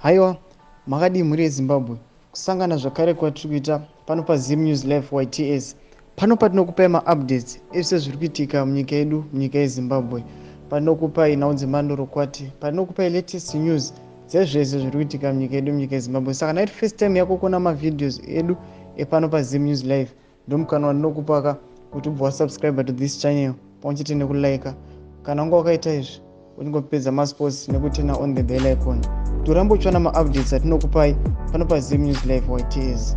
Haiwa, makadi muri Zimbabwe. Kusangana zvakare kwatiri kuita pano paZim News Live YTS. Pano patinokupai ma-updates ezvese zviri kuitika munyika yedu, munyika yeZimbabwe. Patinokupai nhau dzemandorokwati, patinokupai latest news dzezvese zviri kuitika munyika yedu, munyika yeZimbabwe. Saka naiti first time yako kuona mavideos edu epano paZim News Live, ndomukana wandinokupaka kuti ubva wasubscribe to this channel pamwechete nekulike. Kana wanga wakaita izvi, unongopedza masports nekutena on the bell icon. Turambotsvana ma-updates atinokupai pano paZim News Live YTS.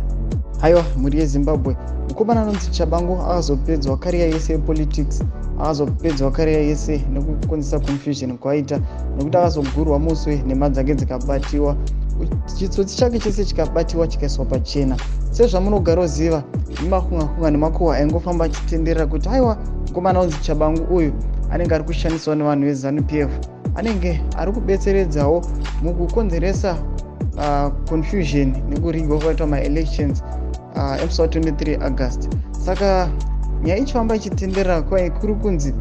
Haiwa, muri yeZimbabwe, mukomana anonzi Tshabangu akazopedzwa kariya yese yepolitics, akazopedzwa kariya yese nekukonzesa confusion kwaita, nekuti akazogurwa muswe nema dzake dzikabatiwa, chitsotsi chake chese chikabatiwa chikaiswa pachena. Sezvamunogara uziva, nemakunga nemakuhwa aingofamba achitenderera kuti haiwa, mukomana anonzi Tshabangu uyu anenge ari kushandiswa nevanhu veZANU PF, anenge ari kubetseredzawo mukukonzeresa confusion nekurigwa kwaitwa ma-elections emusi wa23 August. Saka nyaya ichifamba ichitenderera kuri kunzi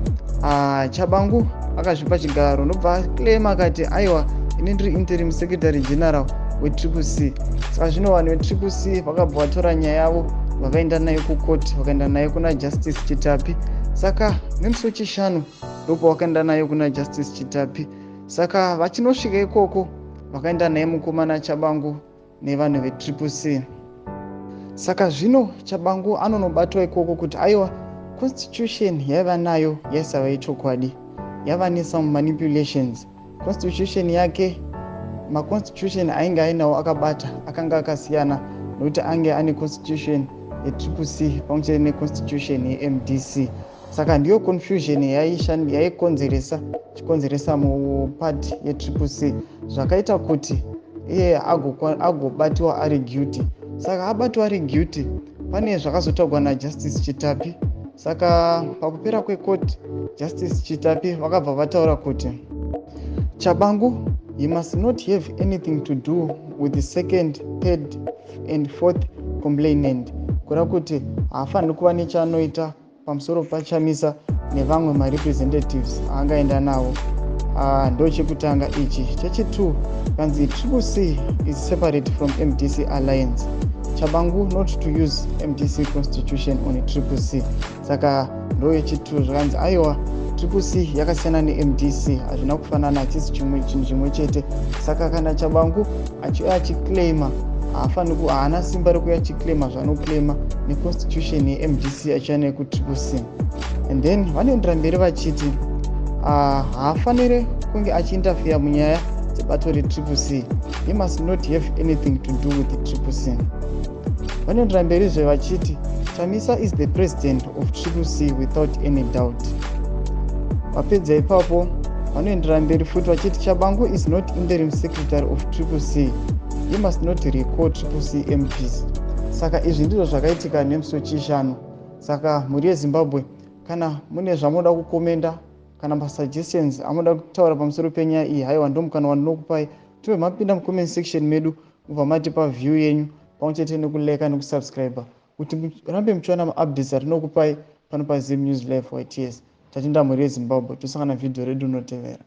Tshabangu akazvipa chigaro nobva claim akati aiwa, ini ndiri interim secretary general weTCC. Saka zvino vanhu veTCC vakabva vatora nyaya yavo vakaenda nayo kucourt, vakaenda nayo kuna Justice Chitapi. Saka nemusi wechishanu ndopa vakaenda nayo kuna Justice Chitapi. Saka vachinosvika ikoko vakaenda naye mukomana Tshabangu nevanhu veTCC. Saka zvino Tshabangu anonobatwa ikoko kuti aiwa, constitution yaiva nayo yaisava yechokwadi, yava nesome manipulations. Constitution yake, ma-constitution ainge ainawo akabata akanga akasiyana, nokuti ange ane constitution yeTCC pamwechete neconstitution yeMDC. Saka ndiyo confusion yaikonzeresa mupati yeTCC, zvakaita kuti iye agobatiwa ari guilty. Saka abatwa ari guilty, pane zvakazotagwa naJustice Chitapi. Saka pakupera kwekoti, Justice Chitapi vakabva vataura kuti Tshabangu, he must not have anything to do with the second, third and fourth complainant. Kura kuti haafaniri kuva nechaanoita pamusoro paChamisa nevamwe ma-representatives aangaenda navo. Ndo chekutanga ichi. Chechi2, kanzi CCC is separate from MDC alliance. Tshabangu not to use MDC constitution on CCC. Saka ndo yechi2 zvakanzi aiwa, CCC yakasiyana neMDC, hazvina kufanana, hachisi chinhu chimwe chete. Saka kana Tshabangu achiclaima, haana simba rekuya achiclaima zvaanoclaima neconstitution yeMDC achiwana yekuCCC. And then vanoendera mberi vachiti haafaniri kunge achiinterfere munyaya dzebato reCCC. He must not have anything to do with the CCC. Vanoendera mberi zve vachiti Chamisa is the president of CCC without any doubt. Vapedza ipapo vanoendera mberi futi vachiti Tshabangu is not interim secretary of CCC. He must not recall CCC MPs. Saka izvi ndizvo zvakaitika nemusi wechishanu. Saka muri yeZimbabwe, kana mune zvamunoda kukomenda kana masuggestions amunoda kutaura pamusoro penyaya iyi, haiwa ndomukana wandinokupai. Tuve mapinda mucomment section medu mubva matipa view yenyu pamwechete nekulike nekusubscribe kuti murambe muchiwana ma-updates atinokupai pano paZim News Live YTS. Tatenda muri yeZimbabwe, tosangana vhidhiyo redu inotevera.